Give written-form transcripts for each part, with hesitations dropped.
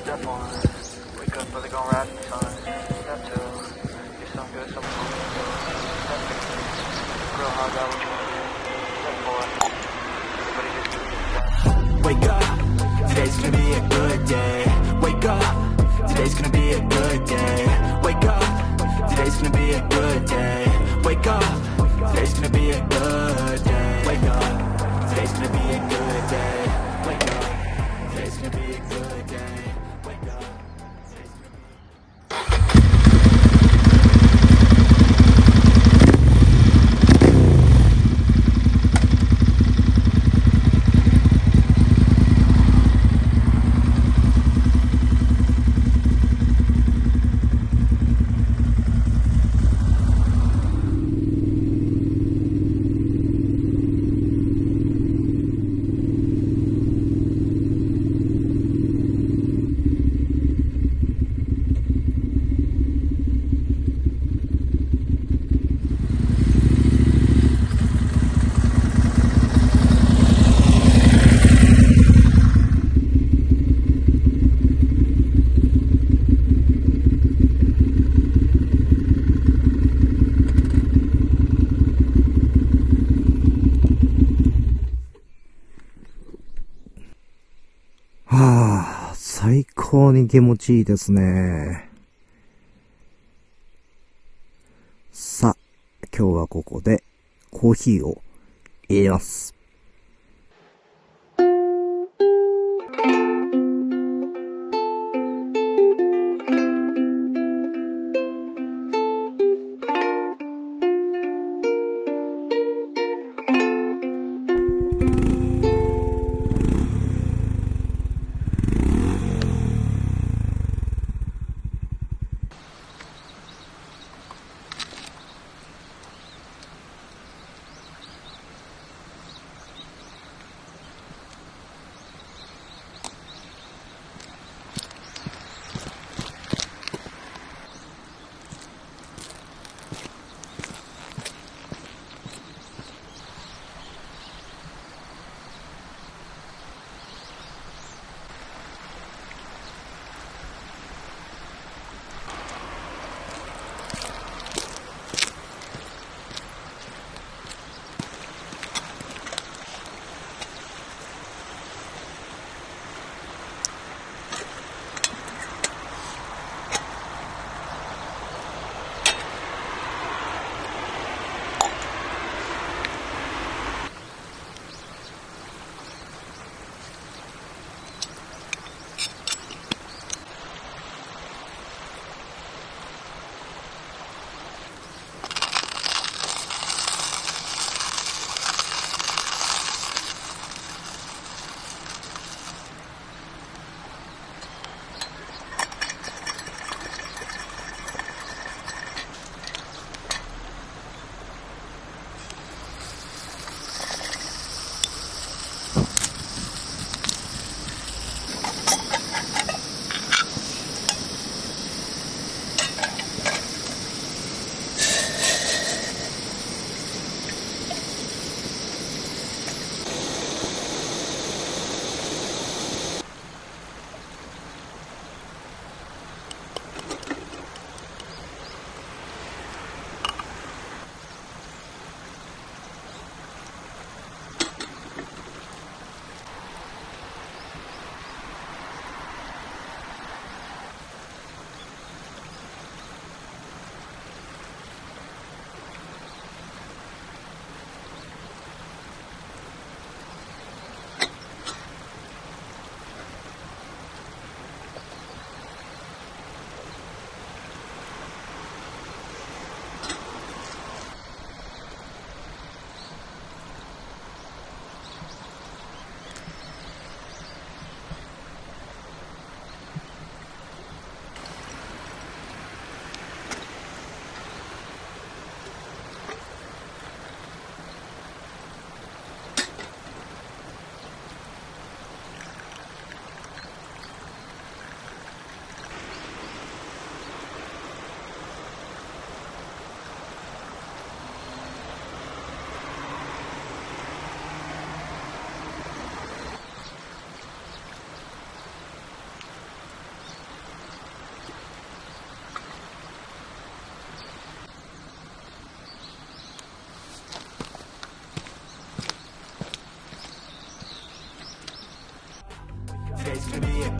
Step 1, wake up early, gonna ride in the sun. Step 2, get some good, some food. Step 3, grow hard, got what you want to do. Step 4, everybody just do it. Wake up, today's gonna be a good day. Wake up, today's gonna be a good day. Wake up, today's gonna be a good day. Wake up, today's gonna be a good day. Wake up, today's gonna be a good day. Wake up, today's gonna be a good day. Wake up, today's gonna be. 最高に気持ちいいですね。さあ、今日はここでコーヒーを入れます。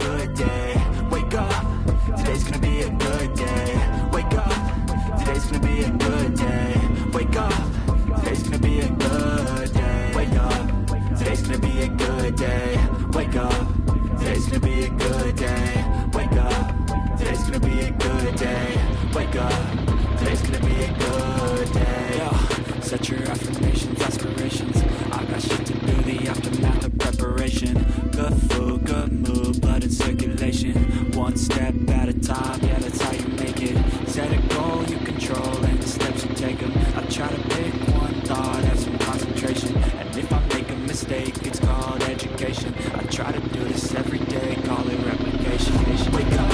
good day. Wake up, today's gonna be a good day. Wake up, today's gonna be a good day. Wake up, today's gonna be a good day. Wake up, today's gonna be a good day. Wake up, today's gonna be a good day. Wake up, today's gonna be a good day. Wake up, today's gonna be a good day. Yo, set your affirmations, aspirations. I got shit to do, the aftermath of preparation. Good food, good mood, blood in circulation. One step at a time, yeah, that's how you make it. Set a goal you control and the steps you take them. I try to pick one thought, have some concentration. And if I make a mistake, it's called education. I try to do this every day, call it replication. Wake up,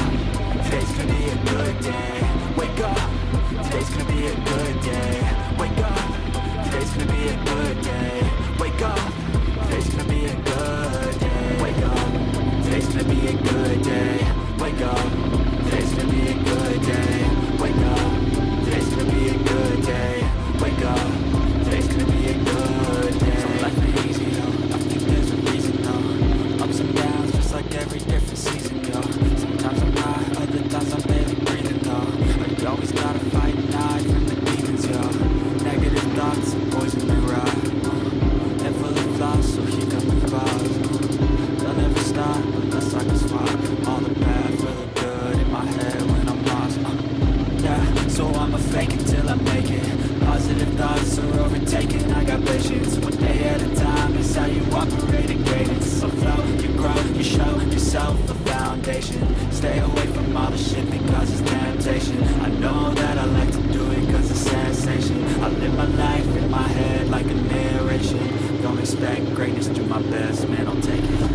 today's gonna be a good day. Wake up, today's gonna be a good day. Wake up, today's gonna be a good day. Wake up, today's gonna be a good day. Wake up, today's gonna be a good day. Wake up, today's gonna be a good day. Wake up, today's gonna be a good day. Wake up, today's gonna be a good day. So life ain't easy, yo. I think there's a reason, though. Ups and downs, just like every different season, yo. Sometimes I'm high, other times I'm barely breathing, though. But you always gotta fight and hide from the demons, yo. Negative thoughts and poison the ride. Head full of flaws, so here come the clouds. They'll never stop unless I can swap all the bad for the good in my head when I'm lost. Yeah, so I'ma fake it till I make it. Positive thoughts are overtaken, I got patience. One day at a time is how you operate in greatness. So flow, you grow, you show yourself a foundation. Stay away from all the shit because it's temptation. I know that I like to do it cause it's sensation. I live my life in my head like a narration. Don't expect greatness, do my best, man, I'll take it.